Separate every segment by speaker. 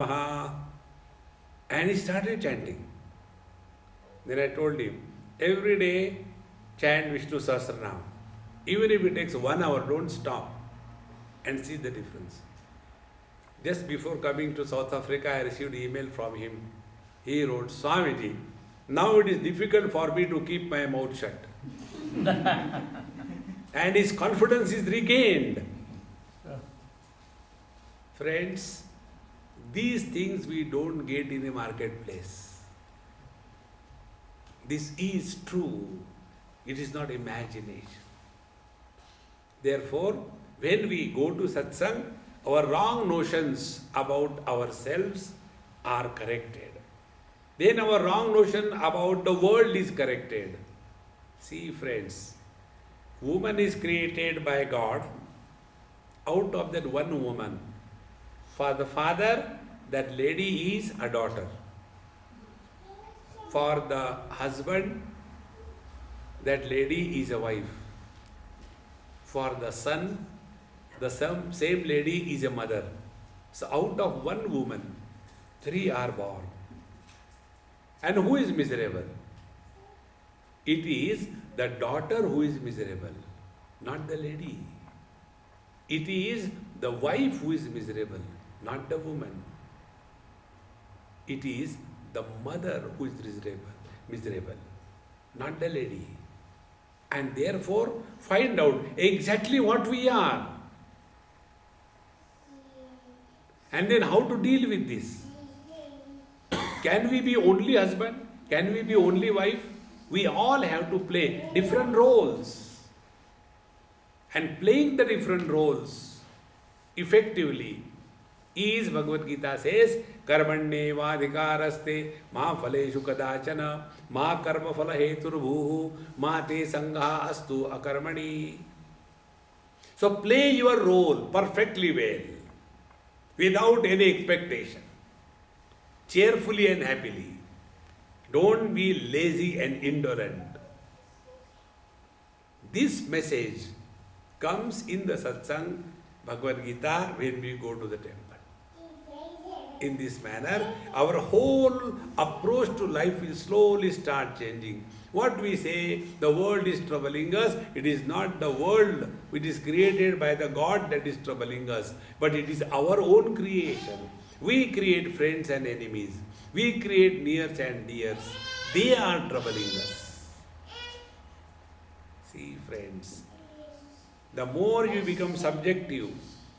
Speaker 1: And he started chanting. Then I told him, every day chant Vishnu Sahasranam. Even if it takes 1 hour, don't stop and see the difference. Just before coming to South Africa, I received email from him. He wrote, Swamiji, now it is difficult for me to keep my mouth shut. And his confidence is regained. Friends, these things we don't get in the marketplace. This is true. It is not imagination. Therefore, when we go to satsang, our wrong notions about ourselves are corrected. Then our wrong notion about the world is corrected. See, friends, woman is created by God. Out of that one woman, for the father, that lady is a daughter. For the husband, that lady is a wife. For the son, the same lady is a mother. So out of one woman, 3 are born. And who is miserable? It is the daughter who is miserable, not the lady. It is the wife who is miserable, not the woman. It is the mother who is miserable, not the lady. And therefore, find out exactly what we are. And then how to deal with this. Can we be only husband? Can we be only wife? We all have to play different roles. And playing the different roles effectively is, Bhagavad Gita says, Karmanye vadhikaraste ma phaleshu kadachana ma karma phala heturbhuhu ma te sangha astu akarmani. So play your role perfectly well, without any expectation, cheerfully and happily. Don't be lazy and indolent. This message comes in the satsang Bhagavad Gita when we go to the temple. In this manner, our whole approach to life will slowly start changing. What we say, the world is troubling us, it is not the world which is created by the God that is troubling us, but it is our own creation. We create friends and enemies. We create nears and dears. They are troubling us. See, friends, the more you become subjective,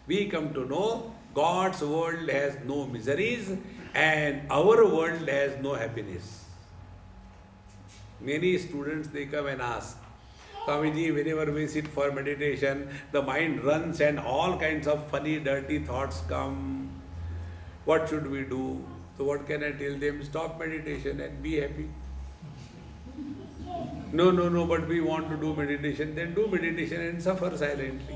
Speaker 1: we come to know God's world has no miseries and our world has no happiness. Many students, they come and ask, Swamiji, whenever we sit for meditation, the mind runs and all kinds of funny, dirty thoughts come. What should we do? So what can I tell them? Stop meditation and be happy. No, but we want to do meditation. Then do meditation and suffer silently.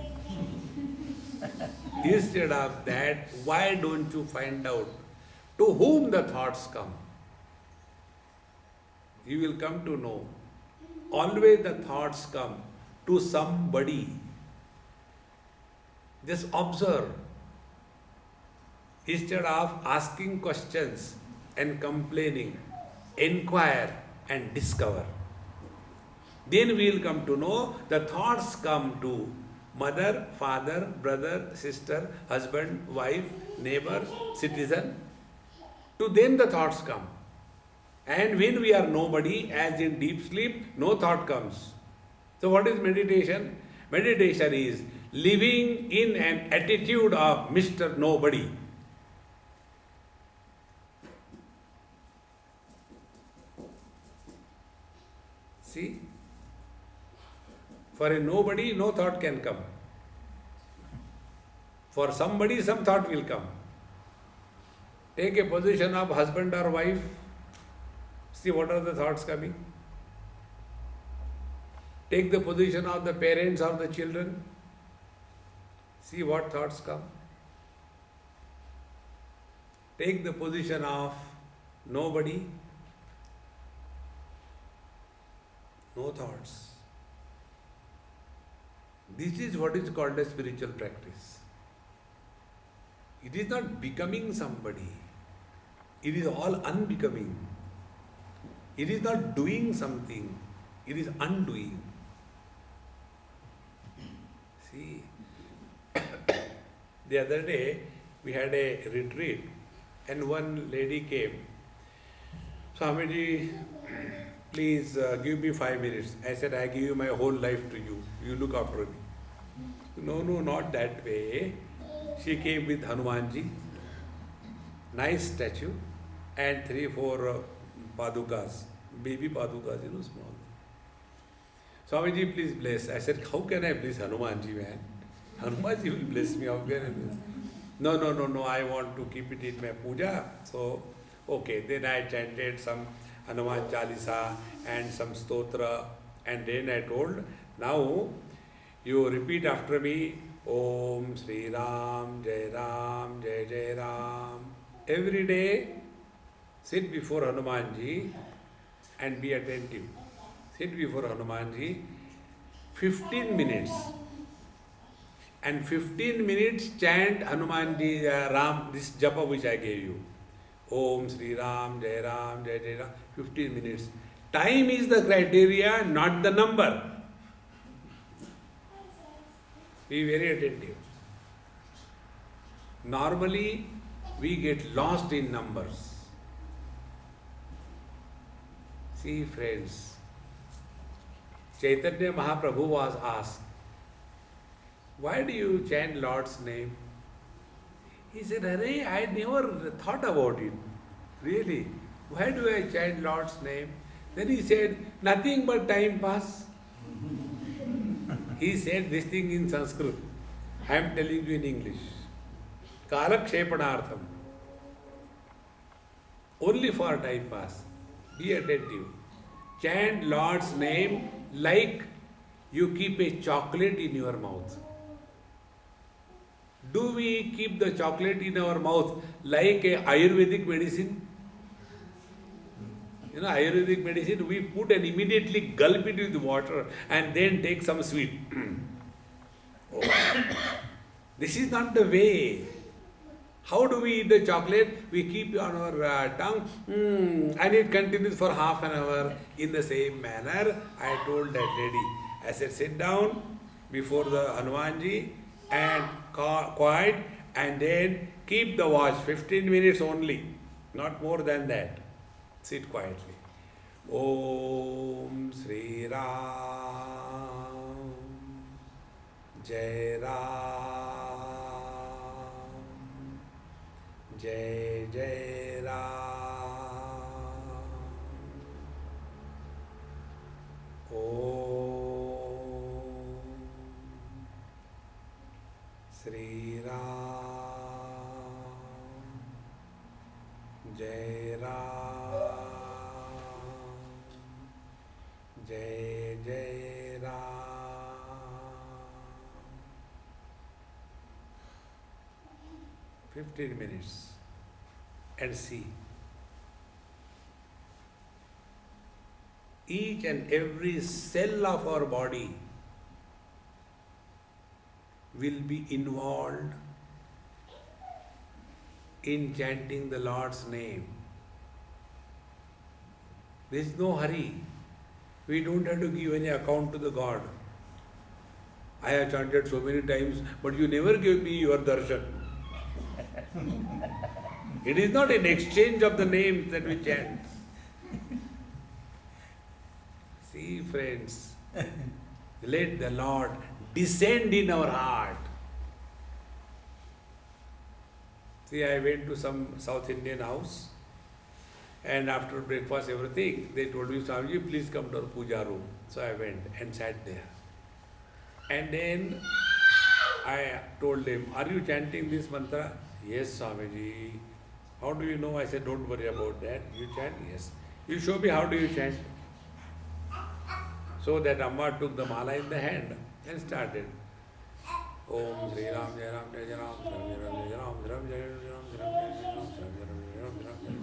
Speaker 1: Instead of that, why don't you find out to whom the thoughts come? You will come to know. Always the thoughts come to somebody. Just observe. Instead of asking questions and complaining, inquire and discover. Then we will come to know the thoughts come to mother, father, brother, sister, husband, wife, neighbor, citizen. To them the thoughts come. And when we are nobody, as in deep sleep, no thought comes. So what is meditation? Meditation is living in an attitude of Mr. Nobody. See? For a nobody, no thought can come. For somebody, some thought will come. Take a position of husband or wife. See what are the thoughts coming. Take the position of the parents or the children. See what thoughts come. Take the position of nobody. No thoughts. This is what is called a spiritual practice. It is not becoming somebody. It is all unbecoming. It is not doing something, it is undoing. See, the other day we had a retreat and one lady came. Swamiji, please give me 5 minutes. I said, I give you my whole life to you. You look after me. No, not that way. She came with Hanumanji, nice statue, and 3-4 padukas, baby padukas, small. Swamiji, please bless. I said, how can I bless Hanumanji, man? Hanumanji will bless me. How can I bless? No, I want to keep it in my puja. So, okay, then I chanted some Hanuman Chalisa and some stotra, and then I told, now you repeat after me, Om Sri Ram, Jai Ram, Jai Jai Ram. Every day, sit before Hanumanji and be attentive. Sit before Hanumanji 15 minutes. And 15 minutes chant Hanumanji Ram, this japa which I gave you. Om Sri Ram, Jai Ram, Jai Jai Ram. 15 minutes. Time is the criteria, not the number. Be very attentive. Normally, we get lost in numbers. See, friends, Chaitanya Mahaprabhu was asked, why do you chant Lord's name? He said, Arey, I never thought about it. Really, why do I chant Lord's name? Then he said, nothing but time pass. He said this thing in Sanskrit. I am telling you in English. Kalakshepanartham. Only for time pass. Be attentive. Chant Lord's name like you keep a chocolate in your mouth. Do we keep the chocolate in our mouth like a Ayurvedic medicine? Ayurvedic medicine, we put and immediately gulp it with water and then take some sweet. This is not the way. How do we eat the chocolate? We keep it on our tongue and it continues for half an hour in the same manner. I told that lady, I said, sit down before the Hanumanji and quiet and then keep the watch 15 minutes only, not more than that. Sit quietly. Om Sri Ram, Jai Ram, Jai Jai Ram. Om Sri Ram, Jai Ram, Jai Jai Ram. 15 minutes and see. Each and every cell of our body will be involved in chanting the Lord's name. There is no hurry. We don't have to give any account to the God. I have chanted so many times, but you never gave me your darshan. It is not an exchange of the names that we chant. See, friends, let the Lord descend in our heart. See, I went to some South Indian house and after breakfast, everything, they told me, Swamiji, please come to our puja room. So I went and sat there. And then I told them, are you chanting this mantra? Yes, Swamiji. How do you know? I said, don't worry about that. You chant? Yes. You show me how do you chant. So that Amma took the mala in the hand and started. Om Sri Ram Jai Ram Jai Jai Ram Ram Jai Ram Jai Ram Ram Jai Ram Jai Ram Jai Ram Jai Ram Jai Ram.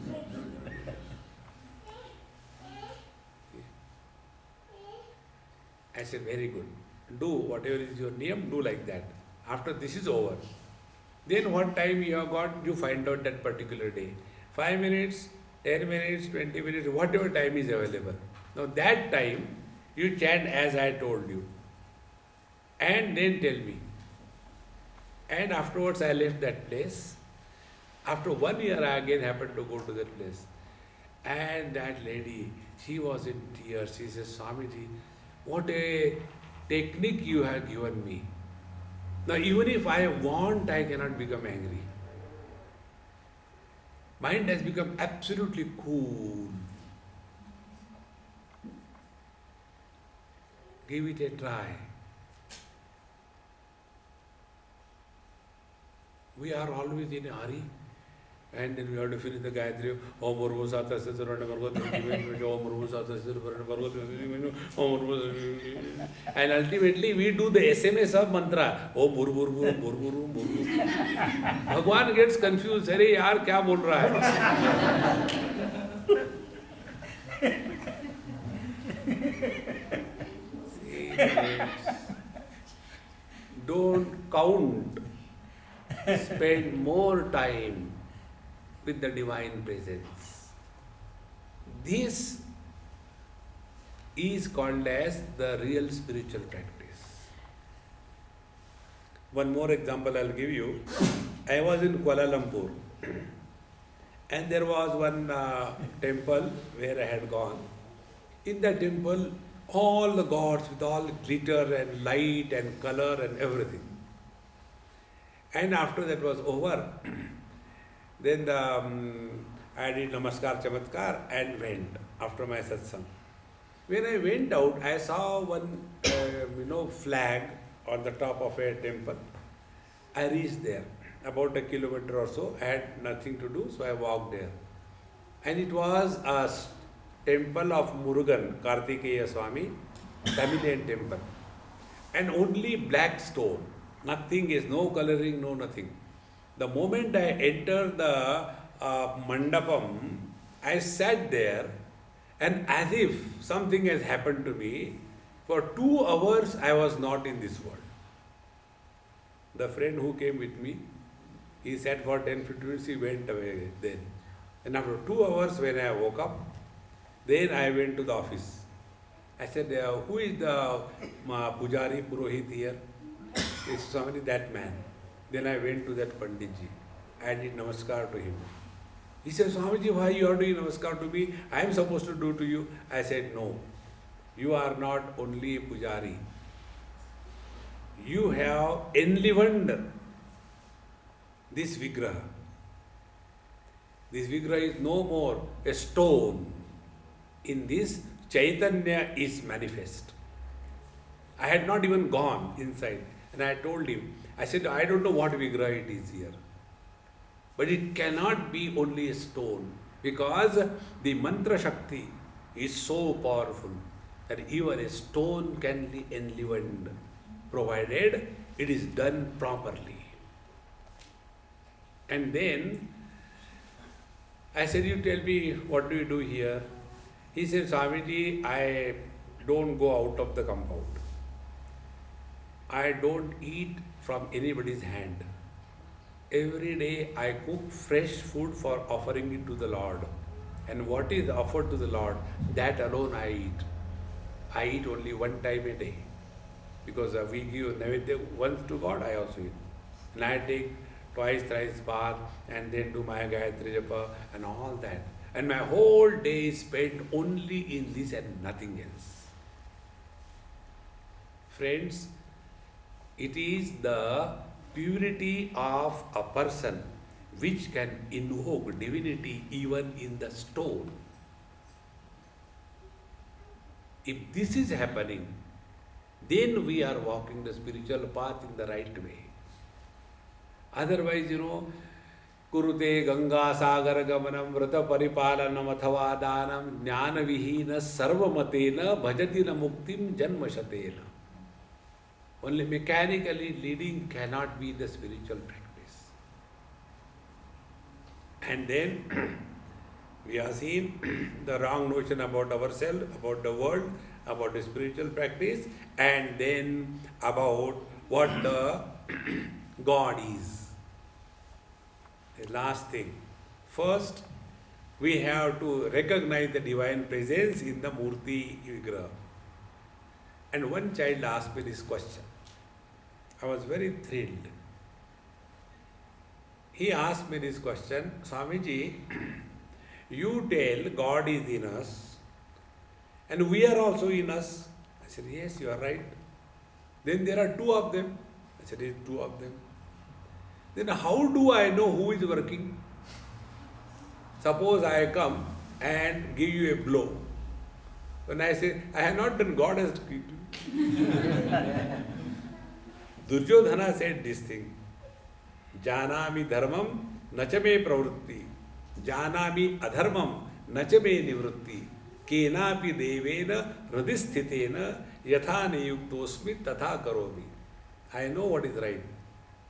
Speaker 1: I said, very good. Do whatever is your name, do like that. After this is over, then what time you have got, you find out that particular day. 5 minutes, 10 minutes, 20 minutes, whatever time is available. Now that time you chant as I told you. And then tell me. And afterwards I left that place. After 1 year I again happened to go to that place. And that lady, she was in tears. She says, Swamiji, what a technique you have given me. Now even if I want, I cannot become angry. Mind has become absolutely cool. Give it a try. We are always in a hurry. And then we have to finish the Gayatri. Om Urvu Satasya Sarvana Bhargavati Om Urvu Satasya Sarvana Bhargavati Om Urvu. And ultimately we do the SMS of mantra. Om Urvu Urvu Om Urvu Urvu. Bhagwan gets confused. Arey yaar kya bol raha hai? Don't count. Spend more time with the divine presence. This is called as the real spiritual practice. One more example I'll give you. I was in Kuala Lumpur and there was one temple where I had gone. In that temple, all the gods with all the glitter and light and color and everything. And after that was over, then I did Namaskar Chamatkar and went after my satsang. When I went out, I saw one flag on the top of a temple. I reached there, about a kilometer or so. I had nothing to do, so I walked there. And it was a temple of Murugan, Kartikeya Swami, Tamilian temple. And only black stone. Nothing is, no coloring, no nothing. The moment I entered the mandapam, I sat there and as if something has happened to me, for 2 hours I was not in this world. The friend who came with me, he sat for 10-15 minutes, he went away then. And after 2 hours when I woke up, then I went to the office. I said, who is the Pujari Purohit here? It's somebody, that man. Then I went to that Panditji. I did Namaskar to him. He said, Swamiji, why you are doing Namaskar to me? I am supposed to do to you. I said, no. You are not only a Pujari. You have enlivened this Vigraha. This Vigraha is no more a stone. In this, Chaitanya is manifest. I had not even gone inside. And I told him, I said, I don't know what Vigraha it is here. But it cannot be only a stone. Because the mantra Shakti is so powerful that even a stone can be enlivened, provided it is done properly. And then I said, you tell me, what do you do here? He said, Swamiji, I don't go out of the compound. I don't eat from anybody's hand. Every day I cook fresh food for offering it to the Lord. And what is offered to the Lord, that alone I eat. I eat only one time a day. Because we give Naivedya once to God, I also eat. And I take twice, thrice bath and then do my Gayatri Japa and all that. And my whole day is spent only in this and nothing else. Friends, it is the purity of a person which can invoke divinity even in the stone. If this is happening, then we are walking the spiritual path in the right way. Otherwise, Kurute Ganga Sagar Gamanam Vrata Paripalanam Athava Danam Jnana Vihina Sarvamatena Bhajatina Muktim Janmashatena. Only mechanically leading cannot be the spiritual practice. And then we have seen the wrong notion about ourselves, about the world, about the spiritual practice, and then about what the God is. The last thing. First, We have to recognize the divine presence in the Murti Vigraha. And one child asked me this question. I was very thrilled. He asked me this question, Swamiji, you tell God is in us and we are also in us. I said, yes, you are right. Then there are two of them. I said, yes, two of them. Then how do I know who is working? Suppose I come and give you a blow. When I say, I have not done, God has done it. Duryodhana said this thing. Janami dharmam nachame pravrutti. Janami adharmam nachame nivrutti. Kenapi devena hridisthitena yatha niyuktosmi tatha karomi. I know what is right,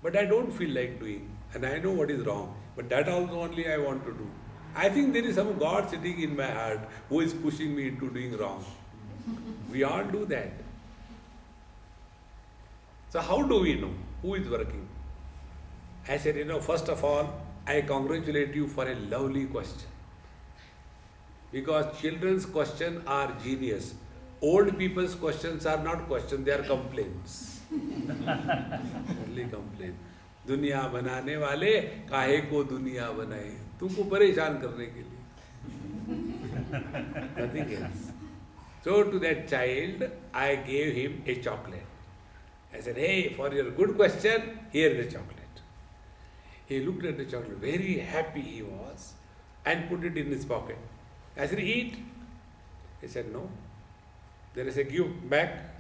Speaker 1: but I don't feel like doing. And I know what is wrong, but that also only I want to do. I think there is some God sitting in my heart who is pushing me into doing wrong. We all do that. So how do we know who is working? I said, first of all, I congratulate you for a lovely question. Because children's questions are genius. Old people's questions are not questions, they are complaints. Only complaints. दुनिया बनाने वाले काहे को दुनिया बनाए, तुमको परेशान करने के लिए. Nothing else. So to that child, I gave him a chocolate. I said, hey, for your good question, here is the chocolate. He looked at the chocolate, very happy he was, and put it in his pocket. I said, eat. He said, no. Then I said, give back.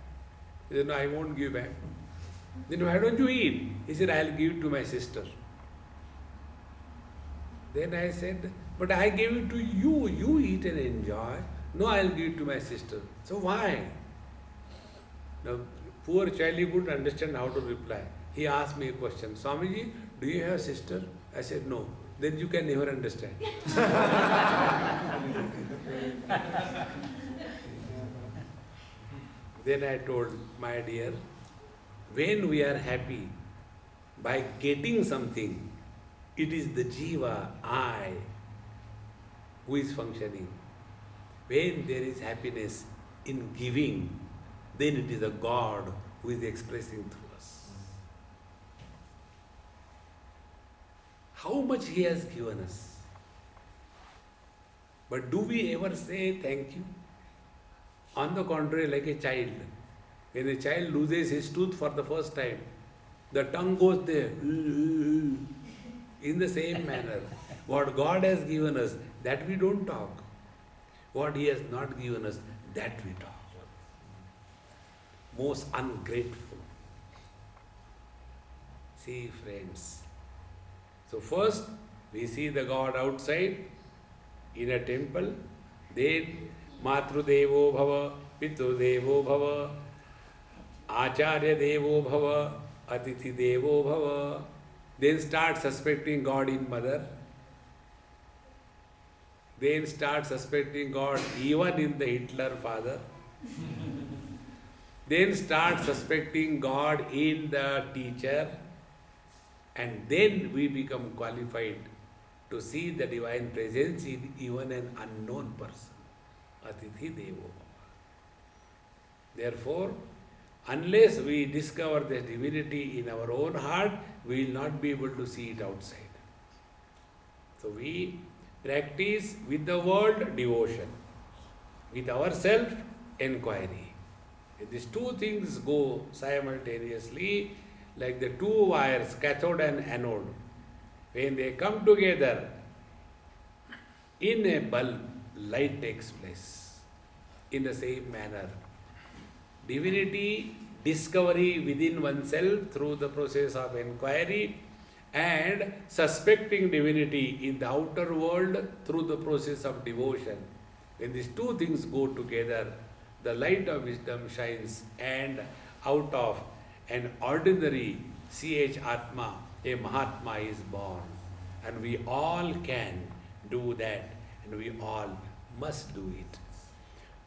Speaker 1: He said, no, I won't give back. Then why don't you eat? He said, I'll give it to my sister. Then I said, but I gave it to you. You eat and enjoy. No, I'll give it to my sister. So why? Now, poor child, he couldn't understand how to reply. He asked me a question. Swamiji, do you have a sister? I said, no. Then you can never understand. Then I told, my dear, when we are happy by getting something, it is the Jiva, I, who is functioning. When there is happiness in giving, then it is a God who is expressing through us. How much He has given us. But do we ever say thank you? On the contrary, like a child. When a child loses his tooth for the first time, the tongue goes there. In the same manner, what God has given us, that we don't talk. What He has not given us, that we talk. Most ungrateful. See, friends. So first, we see the God outside in a temple. Then, Matru Devo Bhava, Pitu Devo Bhava, Acharya Devo Bhava, Atithi Devo Bhava. Then start suspecting God in mother. Then start suspecting God even in the Hitler father. Then start suspecting God in the teacher. And then we become qualified to see the divine presence in even an unknown person. Atithi Devo Bhava. Therefore, unless we discover the divinity in our own heart, we will not be able to see it outside. So we practice with the world devotion, with ourself inquiry. These two things go simultaneously like the two wires, cathode and anode. When they come together, in a bulb, light takes place. In the same manner, divinity discovery within oneself through the process of inquiry and suspecting divinity in the outer world through the process of devotion. When these two things go together, the light of wisdom shines, and out of an ordinary CH Atma, a Mahatma is born. And we all can do that, and we all must do it.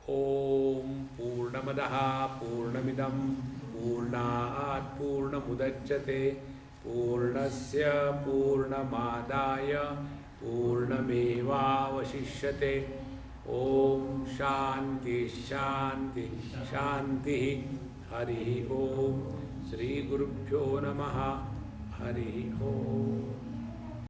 Speaker 1: Om Purnamadaha Purnamidam Purnaat Purnamudachyate Purnasya Purnamadaya पूर्णमेवावशिष्यते। ओम शांति शांति शांति। हरि ओम। श्री गुरुभ्यो नमः। हरि ओम।